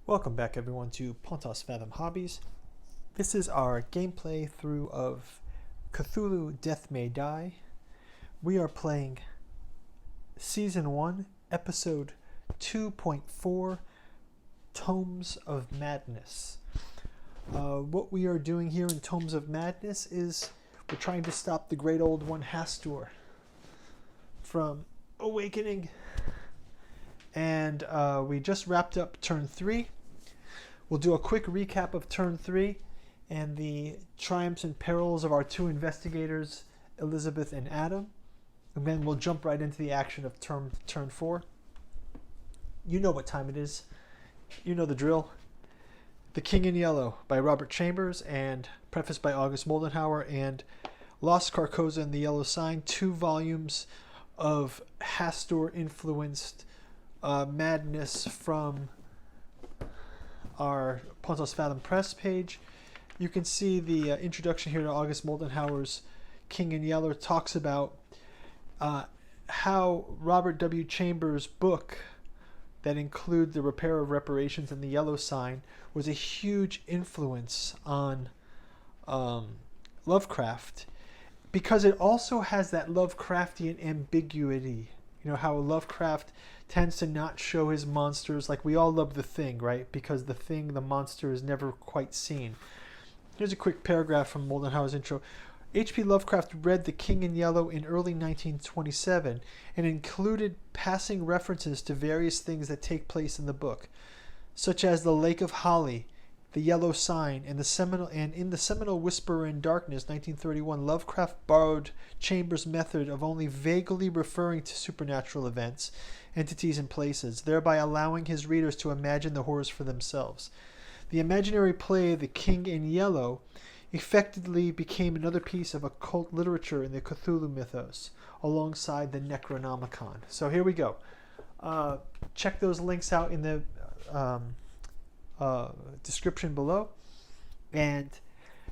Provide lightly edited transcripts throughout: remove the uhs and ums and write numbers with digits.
Welcome back everyone to Pontos Fathom Hobbies. This is our gameplay through of Cthulhu Death May Die. We are playing Season 1, Episode 2.4, Tomes of Madness. What we are doing here in Tomes of Madness is we're trying to stop the great old one Hastur from awakening. And we just wrapped up turn 3. We'll do a quick recap of turn 3 and the triumphs and perils of our two investigators, Elizabeth and Adam. And then we'll jump right into the action of turn 4. You know what time it is. You know the drill. The King in Yellow by Robert Chambers and prefaced by August Moldenhauer, and Lost Carcosa and the Yellow Sign, 2 volumes of Hastur-influenced madness from our Pontos Fathom Press page. You can see the introduction here to August Moldenhauer's King in Yellow talks about how Robert W. Chambers' book that include the repair of reparations and the Yellow Sign was a huge influence on Lovecraft, because it also has that Lovecraftian ambiguity. You know how Lovecraft tends to not show his monsters. Like, we all love The Thing, right? Because The Thing, the monster, is never quite seen. Here's a quick paragraph from Moldenhauer's intro. H.P. Lovecraft read The King in Yellow in early 1927 and included passing references to various things that take place in the book, such as the Lake of Holly, the Yellow Sign, and in the seminal Whisperer in Darkness, 1931, Lovecraft borrowed Chambers' method of only vaguely referring to supernatural events, entities, and places, thereby allowing his readers to imagine the horrors for themselves. The imaginary play The King in Yellow effectively became another piece of occult literature in the Cthulhu mythos, alongside the Necronomicon. So here we go. Check those links out in the description below, and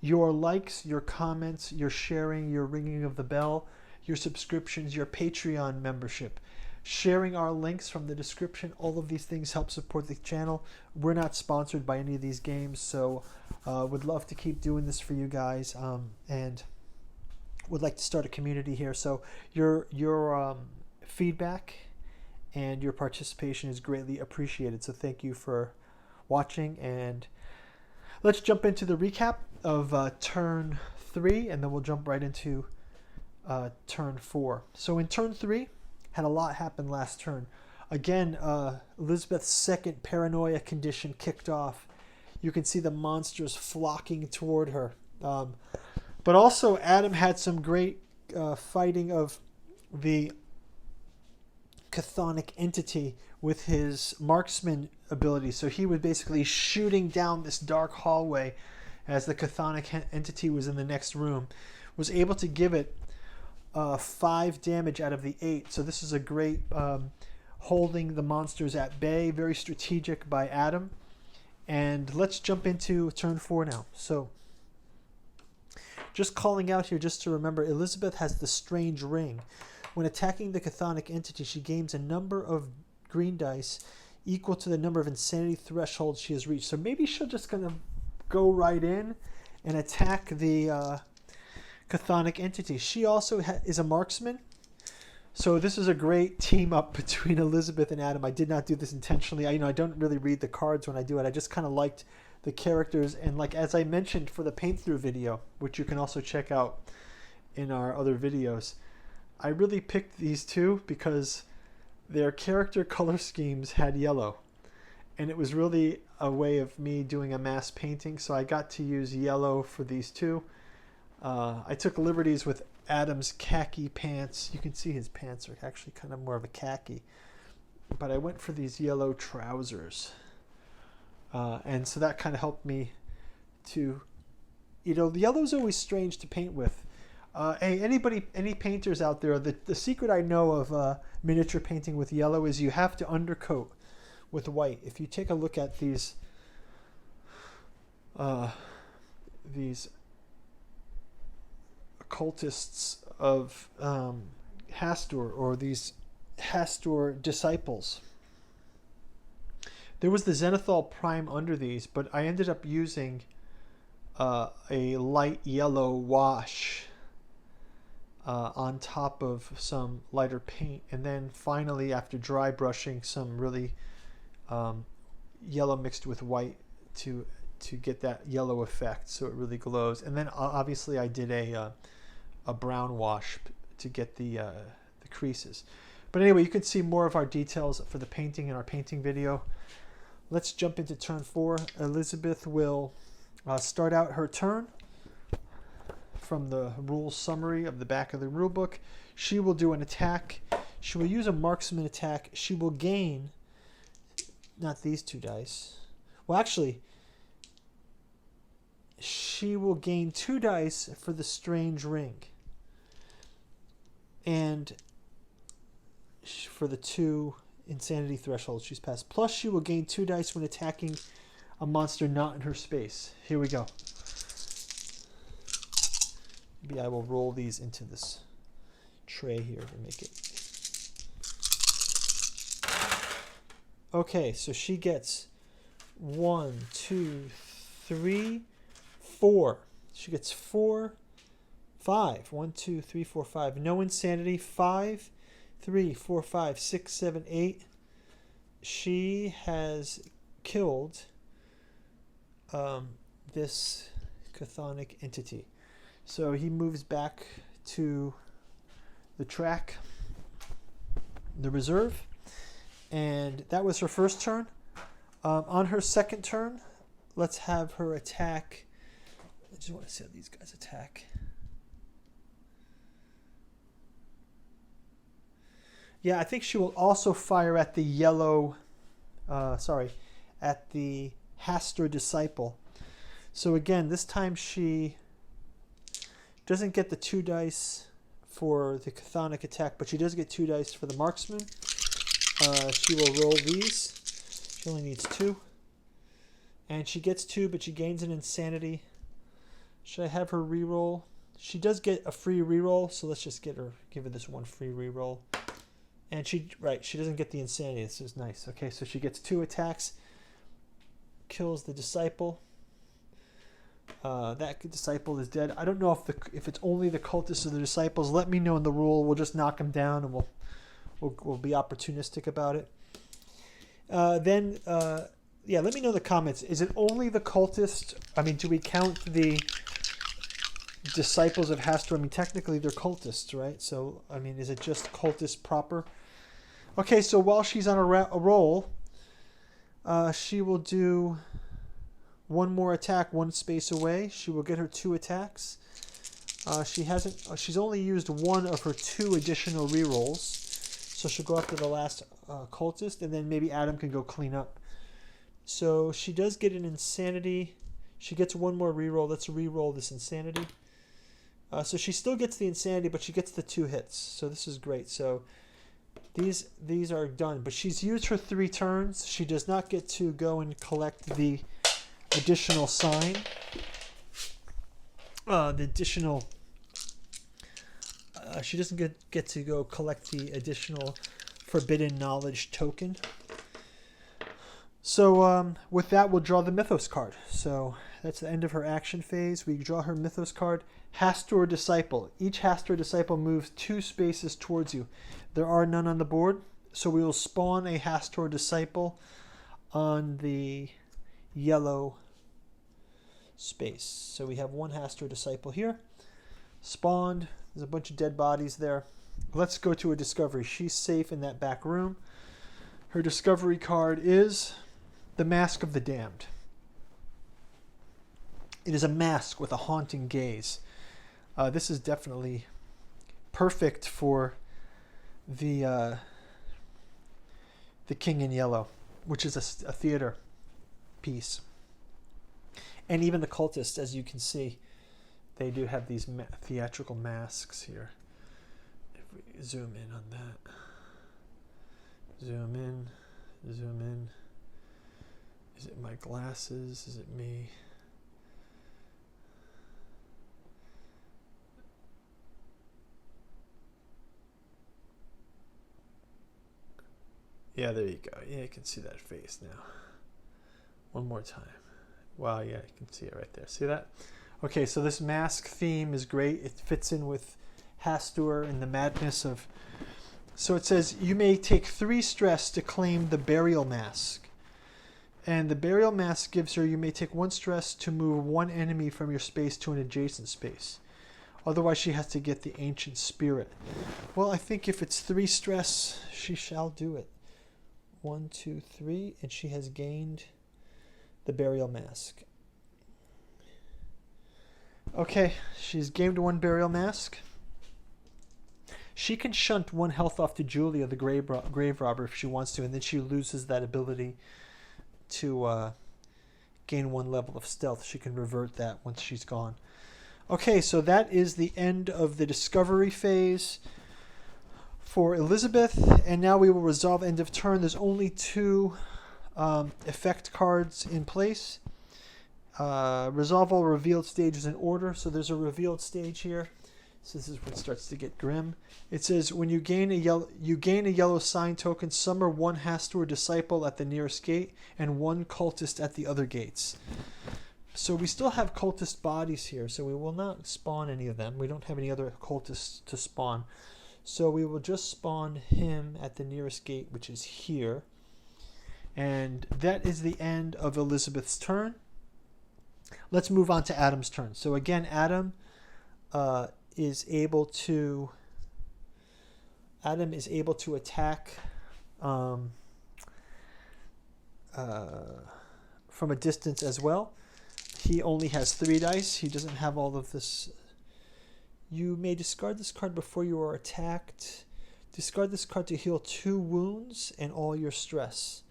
your likes, your comments, your sharing, your ringing of the bell, your subscriptions, your Patreon membership, sharing our links from the description, all of these things help support the channel. We're not sponsored by any of these games, so would love to keep doing this for you guys, and would like to start a community here. So your feedback and your participation is greatly appreciated, so thank you for watching, and let's jump into the recap of turn 3, and then we'll jump right into turn 4. So in turn 3, had a lot happen last turn. Again, Elizabeth's second paranoia condition kicked off. You can see the monsters flocking toward her. But also, Adam had some great fighting of the chthonic entity with his marksman ability. So he was basically shooting down this dark hallway as the chthonic entity was in the next room. Was able to give it 5 damage out of the 8. So this is a great holding the monsters at bay. Very strategic by Adam. And let's jump into turn 4 now. So just calling out here, just to remember, Elizabeth has the strange ring. When attacking the chthonic entity, she gains a number of green dice equal to the number of insanity thresholds she has reached. So maybe she'll just gonna go right in and attack the chthonic entity. She also is a marksman. So this is a great team up between Elizabeth and Adam. I did not do this intentionally. I don't really read the cards when I do it. I just kind of liked the characters, and like as I mentioned for the paint through video, which you can also check out in our other videos, I really picked these two because their character color schemes had yellow, and it was really a way of me doing a mass painting, so I got to use yellow for these two. I took liberties with Adam's khaki pants. You can see his pants are actually kind of more of a khaki, but I went for these yellow trousers, and so that kind of helped me to, the yellow's always strange to paint with. Hey, any painters out there, the secret I know of miniature painting with yellow is you have to undercoat with white. If you take a look at these occultists of Hastur, or these Hastur disciples, There was the Zenithal Prime under these, but I ended up using a light yellow wash on top of some lighter paint, and then finally, after dry brushing, some really yellow mixed with white to get that yellow effect, so it really glows. And then obviously I did a brown wash to get the creases. But anyway, you can see more of our details for the painting in our painting video. Let's jump into turn 4. Elizabeth will start out her turn from the rules summary of the back of the rule book. She will do an attack. She will use a marksman attack. She will gain, not these 2 dice. Well, actually, she will gain 2 dice for the strange ring. And for the 2 insanity thresholds she's passed. Plus, she will gain 2 dice when attacking a monster not in her space. Here we go. Maybe I will roll these into this tray here to make it. Okay, so she gets 1, 2, 3, 4. She gets 4, 5. 1, 2, 3, 4, 5. No insanity. 5, 3, 4, 5, 6, 7, 8. She has killed this chthonic entity. So he moves back to the track, the reserve, and that was her first turn. On her second turn, let's have her attack. I just want to see how these guys attack. Yeah, I think she will also fire at the yellow, at the Hastur disciple. So again, this time she doesn't get the 2 dice for the chthonic attack, but she does get 2 dice for the marksman. She will roll these. She only needs 2. And she gets 2, but she gains an insanity. Should I have her reroll? She does get a free reroll, so let's just give her this 1 free reroll. And she doesn't get the insanity. This is nice. Okay, so she gets 2 attacks. Kills the disciple. That disciple is dead. I don't know if it's only the cultists or the disciples. Let me know in the rule. We'll just knock them down, and we'll be opportunistic about it. Let me know in the comments. Is it only the cultists? I mean, do we count the disciples of Hastur? I mean, technically they're cultists, right? So, I mean, is it just cultists proper? Okay, so while she's on a roll, she will do 1 more attack 1 space away. She will get her 2 attacks. She's only used 1 of her 2 additional rerolls, so she'll go after the last cultist, and then maybe Adam can go clean up. So she does get an insanity. She gets 1 more reroll. Let's reroll this insanity. So she still gets the insanity, but she gets the 2 hits. So this is great. So these are done. But she's used her 3 turns. She does not get to go and collect the additional sign. She doesn't get to go collect the additional forbidden knowledge token. So with that, we'll draw the Mythos card. So that's the end of her action phase. We draw her Mythos card. Hastur Disciple. Each Hastur Disciple moves 2 spaces towards you. There are none on the board, so we will spawn a Hastur Disciple on the yellow space. So we have 1 Hastur Disciple here. Spawned. There's a bunch of dead bodies there. Let's go to a discovery. She's safe in that back room. Her discovery card is the Mask of the Damned. It is a mask with a haunting gaze. This is definitely perfect for the King in Yellow, which is a theater piece. And even the cultists, as you can see, they do have these theatrical masks here. If we zoom in on that. Zoom in. Zoom in. Is it my glasses? Is it me? Yeah, there you go. Yeah, you can see that face now. one more time. Wow, yeah, you can see it right there. See that? Okay, so this mask theme is great. It fits in with Hastur and the madness of... So it says, you may take 3 stress to claim the burial mask. And the burial mask gives her, you may take 1 stress to move 1 enemy from your space to an adjacent space. Otherwise, she has to get the ancient spirit. Well, I think if it's 3 stress, she shall do it. 1, 2, 3, and she has gained the burial mask. Okay, she's gained 1 burial mask. She can shunt 1 health off to Julia, the grave robber, if she wants to, and then she loses that ability to gain 1 level of stealth. She can revert that once she's gone. Okay, so that is the end of the discovery phase for Elizabeth, and now we will resolve end of turn. There's only 2 effect cards in place. Resolve all revealed stages in order. So there's a revealed stage here. So this is when it starts to get grim. It says when you gain a yellow sign token, summon 1 Hastur disciple at the nearest gate and 1 cultist at the other gates. So we still have cultist bodies here, so we will not spawn any of them. We don't have any other cultists to spawn. So we will just spawn him at the nearest gate, which is here. And that is the end of Elizabeth's turn. Let's move on to Adam's turn. So again, Adam is able to attack from a distance as well. He only has 3 dice. He doesn't have all of this. You may discard this card before you are attacked. Discard this card to heal 2 wounds and all your stress.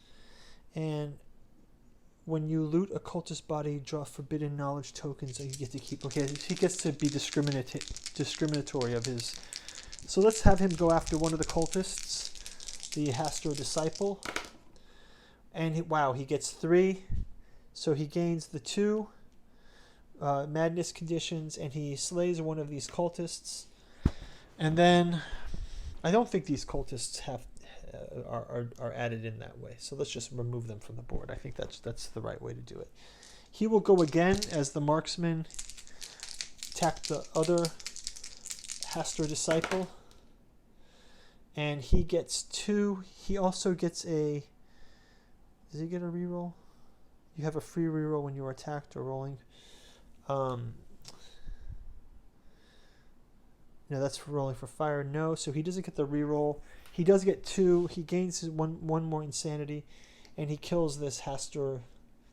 And when you loot a cultist body, draw forbidden knowledge tokens that you get to keep. Okay, he gets to be discriminatory of his. So let's have him go after one of the cultists, the Hastur disciple. And wow, he gets 3. So he gains the 2 madness conditions, and he slays one of these cultists. And then I don't think these cultists are added in that way. So let's just remove them from the board. I think that's the right way to do it. He will go again as the marksman, attack the other Hastur disciple, and he gets 2. He also gets a... Does he get a reroll? You have a free reroll when you are attacked or rolling. No, that's rolling for fire. No, so he doesn't get the reroll. He does get 2. He gains his one more insanity, and he kills this Hastur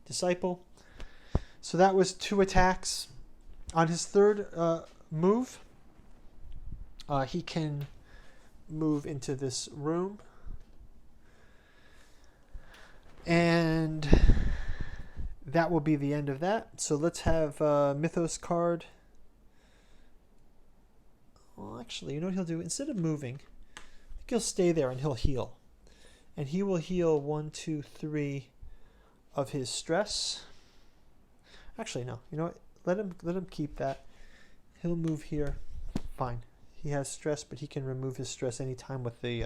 disciple. So that was 2 attacks. On his 3rd move, he can move into this room. And that will be the end of that. So let's have Mythos card. Well, actually, you know what he'll do? Instead of moving, he'll stay there and he'll heal. And he will heal 1, 2, 3 of his stress. Actually, no. You know what? Let him keep that. He'll move here. Fine. He has stress, but he can remove his stress anytime with the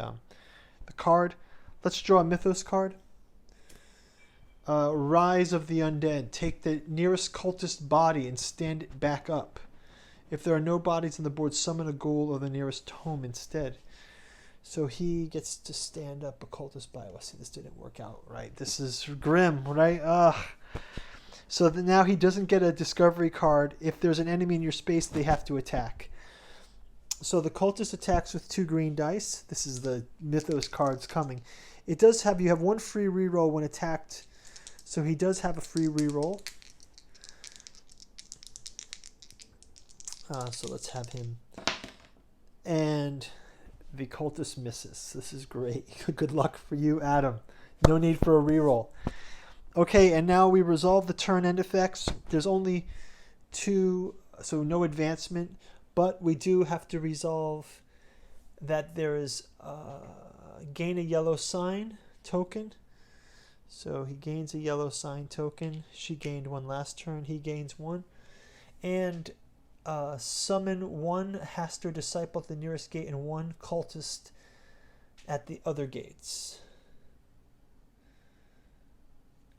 card. Let's draw a Mythos card. Rise of the Undead. Take the nearest cultist body and stand it back up. If there are no bodies on the board, summon a ghoul or the nearest tome instead. So he gets to stand up a cultist body. Let's see, this didn't work out right. This is grim, right? So now he doesn't get a discovery card. If there's an enemy in your space, they have to attack. So the cultist attacks with 2 green dice. This is the Mythos cards coming. It does have, you have 1 free reroll when attacked. So he does have a free reroll. So let's have him. And the cultist misses. This is great. Good luck for you, Adam. No need for a reroll. Okay, and now we resolve the turn end effects. There's only 2, so no advancement. But we do have to resolve that there is gain a yellow sign token. So he gains a yellow sign token. She gained 1 last turn. He gains 1. And summon 1 Hastur disciple at the nearest gate and 1 cultist at the other gates.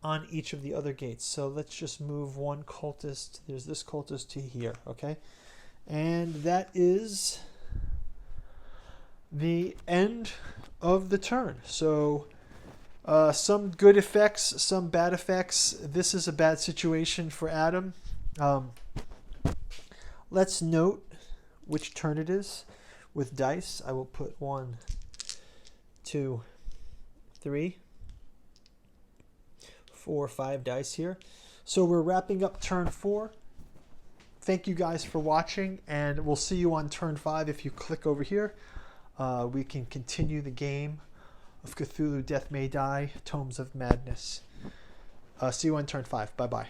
on each of the other gates. So let's just move one cultist. There's this cultist to here, okay? And that is the end of the turn. So some good effects, some bad effects. This is a bad situation for Adam. Let's note which turn it is with dice. I will put 1, 2, 3, 4, 5 dice here. So we're wrapping up turn 4. Thank you guys for watching, and we'll see you on turn 5. If you click over here, we can continue the game of Cthulhu Death May Die, Tomes of Madness. See you on turn 5. Bye-bye.